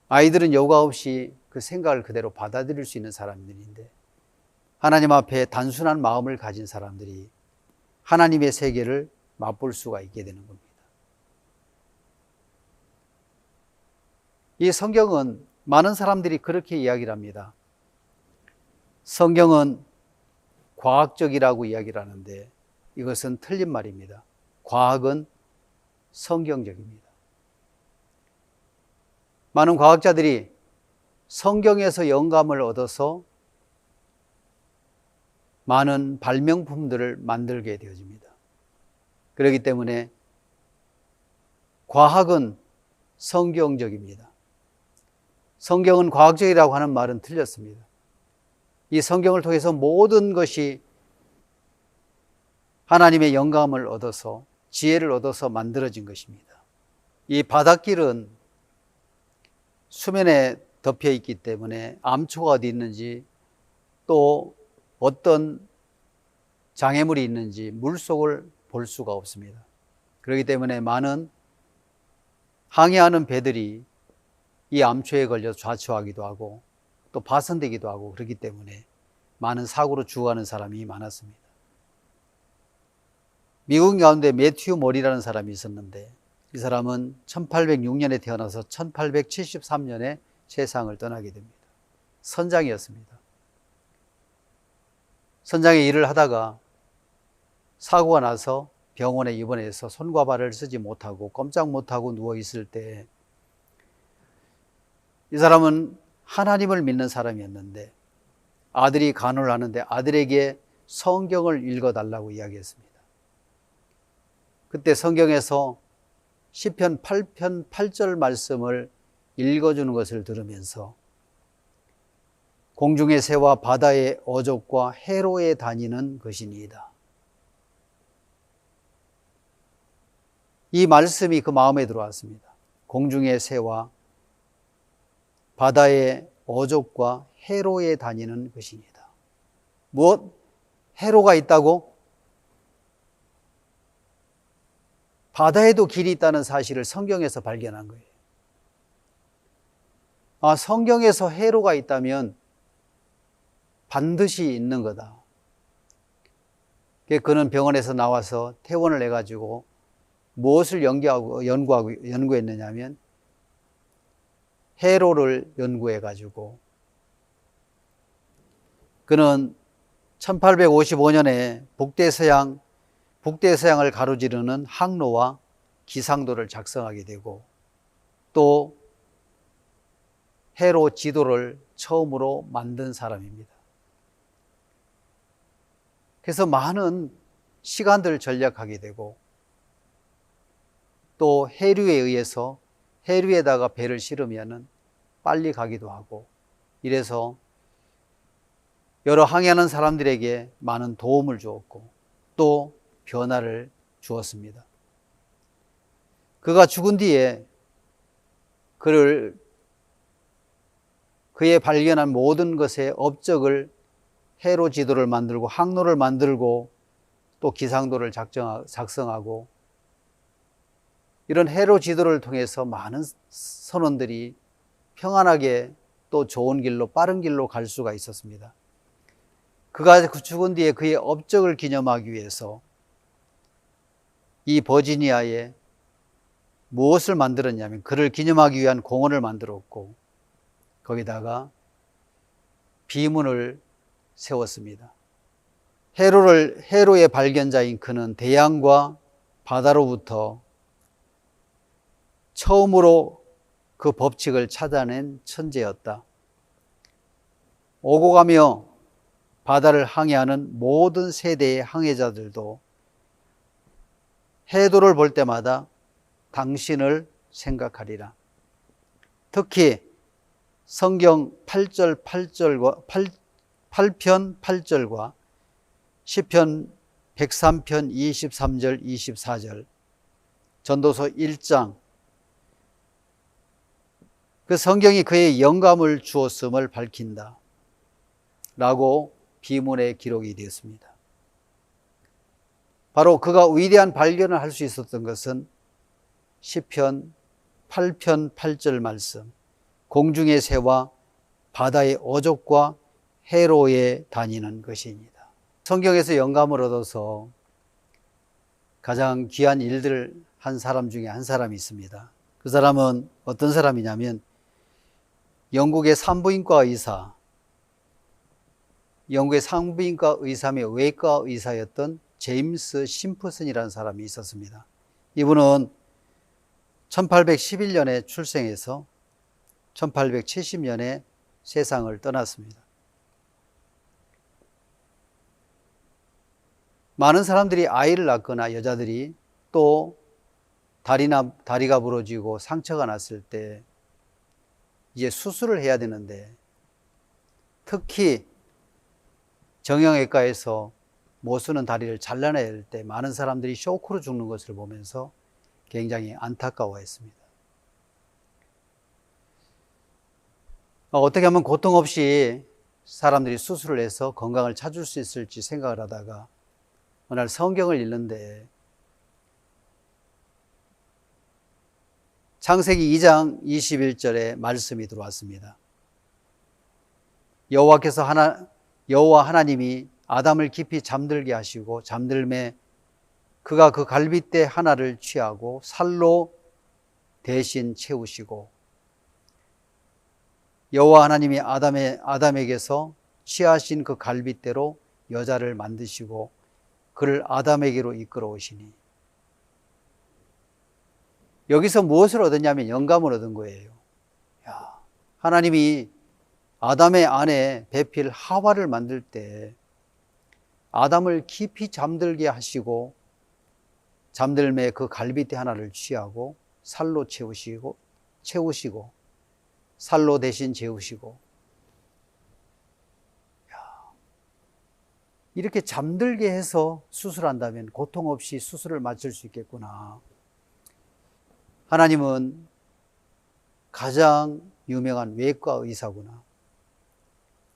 아이들은 여과 없이 그 생각을 그대로 받아들일 수 있는 사람들인데, 하나님 앞에 단순한 마음을 가진 사람들이 하나님의 세계를 맛볼 수가 있게 되는 겁니다. 이 성경은 많은 사람들이 그렇게 이야기를 합니다. 성경은 과학적이라고 이야기를 하는데 이것은 틀린 말입니다. 과학은 성경적입니다. 많은 과학자들이 성경에서 영감을 얻어서 많은 발명품들을 만들게 되어집니다. 그렇기 때문에 과학은 성경적입니다. 성경은 과학적이라고 하는 말은 틀렸습니다. 이 성경을 통해서 모든 것이 하나님의 영감을 얻어서 지혜를 얻어서 만들어진 것입니다. 이 바닷길은 수면에 덮여 있기 때문에 암초가 어디 있는지 또 어떤 장애물이 있는지 물속을 볼 수가 없습니다. 그렇기 때문에 많은 항해하는 배들이 이 암초에 걸려 좌초하기도 하고 또 파손되기도 하고, 그렇기 때문에 많은 사고로 죽어가는 사람이 많았습니다. 미국 가운데 매튜 몰이라는 사람이 있었는데, 이 사람은 1806년에 태어나서 1873년에 세상을 떠나게 됩니다. 선장이었습니다. 선장의 일을 하다가 사고가 나서 병원에 입원해서 손과 발을 쓰지 못하고 꼼짝 못하고 누워있을 때, 이 사람은 하나님을 믿는 사람이었는데 아들이 간호를 하는데 아들에게 성경을 읽어달라고 이야기했습니다. 그때 성경에서 시편 8편 8절 말씀을 읽어주는 것을 들으면서 공중의 새와 바다의 어족과 해로에 다니는 것이니이다. 이 말씀이 그 마음에 들어왔습니다. 공중의 새와 바다의 어족과 해로에 다니는 것이니이다. 무엇? 해로가 있다고? 바다에도 길이 있다는 사실을 성경에서 발견한 거예요. 아, 성경에서 해로가 있다면 반드시 있는 거다. 그는 병원에서 나와서 퇴원을 해가지고 무엇을 연구했느냐 하면 해로를 연구해가지고, 그는 1855년에 북대서양을 가로지르는 항로와 기상도를 작성하게 되고, 또 해로 지도를 처음으로 만든 사람입니다. 그래서 많은 시간들을 절약하게 되고, 또 해류에 의해서 해류에다가 배를 실으면은 빨리 가기도 하고, 이래서 여러 항해하는 사람들에게 많은 도움을 주었고 또 변화를 주었습니다. 그가 죽은 뒤에 그의 발견한 모든 것의 업적을 해로 지도를 만들고 항로를 만들고 또 기상도를 작성하고, 이런 해로 지도를 통해서 많은 선원들이 평안하게 또 좋은 길로, 빠른 길로 갈 수가 있었습니다. 그가 죽은 뒤에 그의 업적을 기념하기 위해서 이 버지니아에 무엇을 만들었냐면, 그를 기념하기 위한 공원을 만들었고 거기다가 비문을 세웠습니다. 해로의 발견자인 그는 대양과 바다로부터 처음으로 그 법칙을 찾아낸 천재였다. 오고 가며 바다를 항해하는 모든 세대의 항해자들도 해도를 볼 때마다 당신을 생각하리라. 특히 성경 8편 8절과 시편 103편 23절 24절, 전도서 1장, 그 성경이 그의 영감을 주었음을 밝힌다 라고 비문에 기록이 되었습니다. 바로 그가 위대한 발견을 할 수 있었던 것은 시편 8편 8절 말씀, 공중의 새와 바다의 어족과 해로에 다니는 것입니다. 성경에서 영감을 얻어서 가장 귀한 일들을 한 사람 중에 한 사람이 있습니다. 그 사람은 어떤 사람이냐면 영국의 산부인과 의사며 외과 의사였던 제임스 심프슨이라는 사람이 있었습니다. 이분은 1811년에 출생해서 1870년에 세상을 떠났습니다. 많은 사람들이 아이를 낳거나 여자들이 또 다리가 부러지고 상처가 났을 때 이제 수술을 해야 되는데, 특히 정형외과에서 못 쓰는 다리를 잘라내야 할 때 많은 사람들이 쇼크로 죽는 것을 보면서 굉장히 안타까워했습니다. 어떻게 하면 고통 없이 사람들이 수술을 해서 건강을 찾을 수 있을지 생각을 하다가 어느 날 성경을 읽는데 창세기 2장 21절에 말씀이 들어왔습니다. 여호와 하나님이 아담을 깊이 잠들게 하시고 잠들매 그가 그 갈빗대 하나를 취하고 살로 대신 채우시고, 여호와 하나님이 아담에게서 취하신 그 갈빗대로 여자를 만드시고 그를 아담에게로 이끌어 오시니. 여기서 무엇을 얻었냐면 영감을 얻은 거예요. 하나님이 아담의 아내 배필 하와를 만들 때 아담을 깊이 잠들게 하시고 잠들매 그 갈빗대 하나를 취하고 살로 채우시고 살로 대신 재우시고, 이렇게 잠들게 해서 수술한다면 고통 없이 수술을 마칠 수 있겠구나. 하나님은 가장 유명한 외과 의사구나.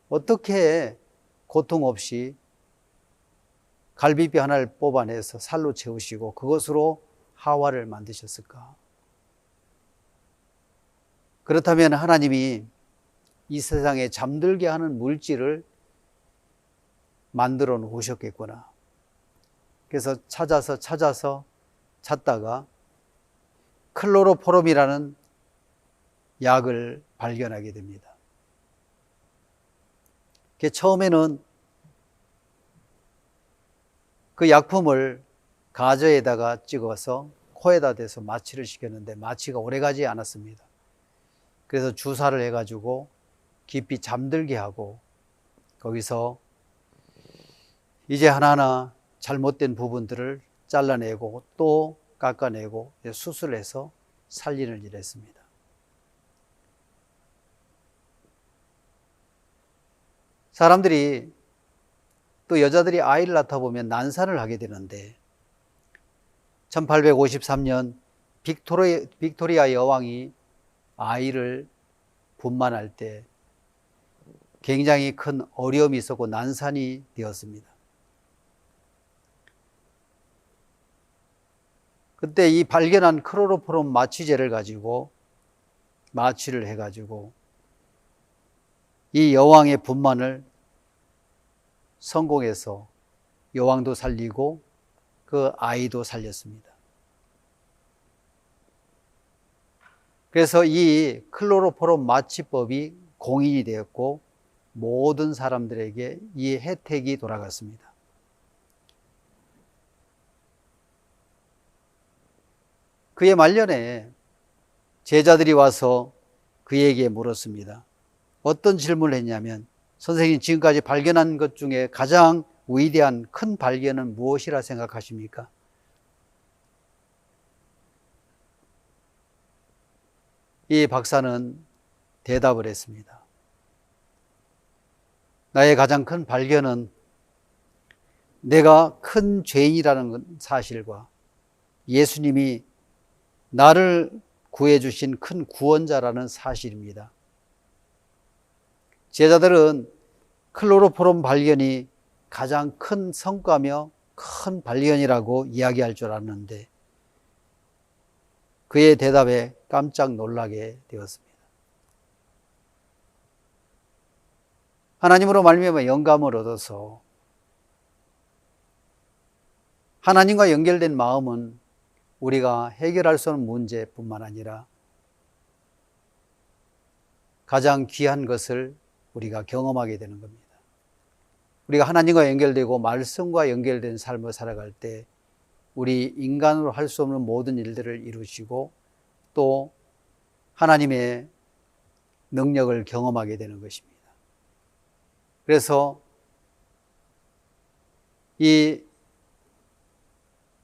어떻게 고통 없이 갈비뼈 하나를 뽑아내서 살로 채우시고 그것으로 하와를 만드셨을까? 그렇다면 하나님이 이 세상에 잠들게 하는 물질을 만들어 놓으셨겠구나. 그래서 찾다가 클로로포름이라는 약을 발견하게 됩니다. 처음에는 그 약품을 가저에다가 찍어서 코에다 대서 마취를 시켰는데 마취가 오래가지 않았습니다. 그래서 주사를 해가지고 깊이 잠들게 하고 거기서 이제 하나하나 잘못된 부분들을 잘라내고 또 깎아내고 수술해서 살리는 일을 했습니다. 사람들이 또 여자들이 아이를 낳다 보면 난산을 하게 되는데 1853년 빅토리아 여왕이 아이를 분만할 때 굉장히 큰 어려움이 있었고 난산이 되었습니다. 그때 이 발견한 클로로폼 마취제를 가지고 마취를 해가지고 이 여왕의 분만을 성공해서 여왕도 살리고 그 아이도 살렸습니다. 그래서 이 클로로폼 마취법이 공인이 되었고 모든 사람들에게 이 혜택이 돌아갔습니다. 그의 말년에 제자들이 와서 그에게 물었습니다. 어떤 질문을 했냐면, 선생님 지금까지 발견한 것 중에 가장 위대한 큰 발견은 무엇이라 생각하십니까? 이 박사는 대답을 했습니다. 나의 가장 큰 발견은 내가 큰 죄인이라는 사실과 예수님이 나를 구해주신 큰 구원자라는 사실입니다. 제자들은 클로로폼 발견이 가장 큰 성과며 큰 발견이라고 이야기할 줄 알았는데 그의 대답에 깜짝 놀라게 되었습니다. 하나님으로 말미암아 영감을 얻어서 하나님과 연결된 마음은 우리가 해결할 수 없는 문제뿐만 아니라 가장 귀한 것을 우리가 경험하게 되는 겁니다. 우리가 하나님과 연결되고 말씀과 연결된 삶을 살아갈 때 우리 인간으로 할 수 없는 모든 일들을 이루시고 또 하나님의 능력을 경험하게 되는 것입니다. 그래서 이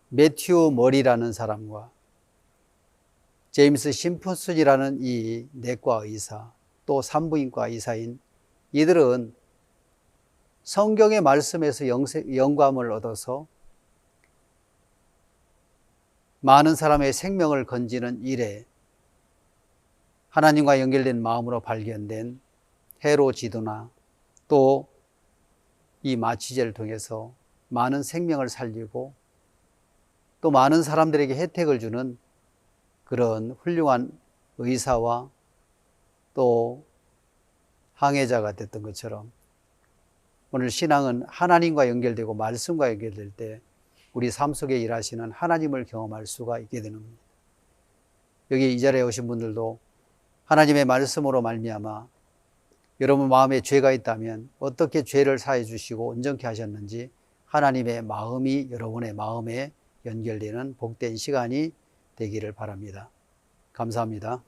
매튜 머리라는 사람과 제임스 심프슨이라는 이 내과 의사, 또 산부인과 의사인 이들은 성경의 말씀에서 영감을 얻어서 많은 사람의 생명을 건지는 일에 하나님과 연결된 마음으로 발견된 해로지도나 또 이 마취제를 통해서 많은 생명을 살리고 또 많은 사람들에게 혜택을 주는 그런 훌륭한 의사와 또 항해자가 됐던 것처럼 오늘 신앙은 하나님과 연결되고 말씀과 연결될 때 우리 삶 속에 일하시는 하나님을 경험할 수가 있게 되는 겁니다. 여기 이 자리에 오신 분들도 하나님의 말씀으로 말미암아 여러분 마음에 죄가 있다면 어떻게 죄를 사해 주시고 온전케 하셨는지 하나님의 마음이 여러분의 마음에 연결되는 복된 시간이 되기를 바랍니다. 감사합니다.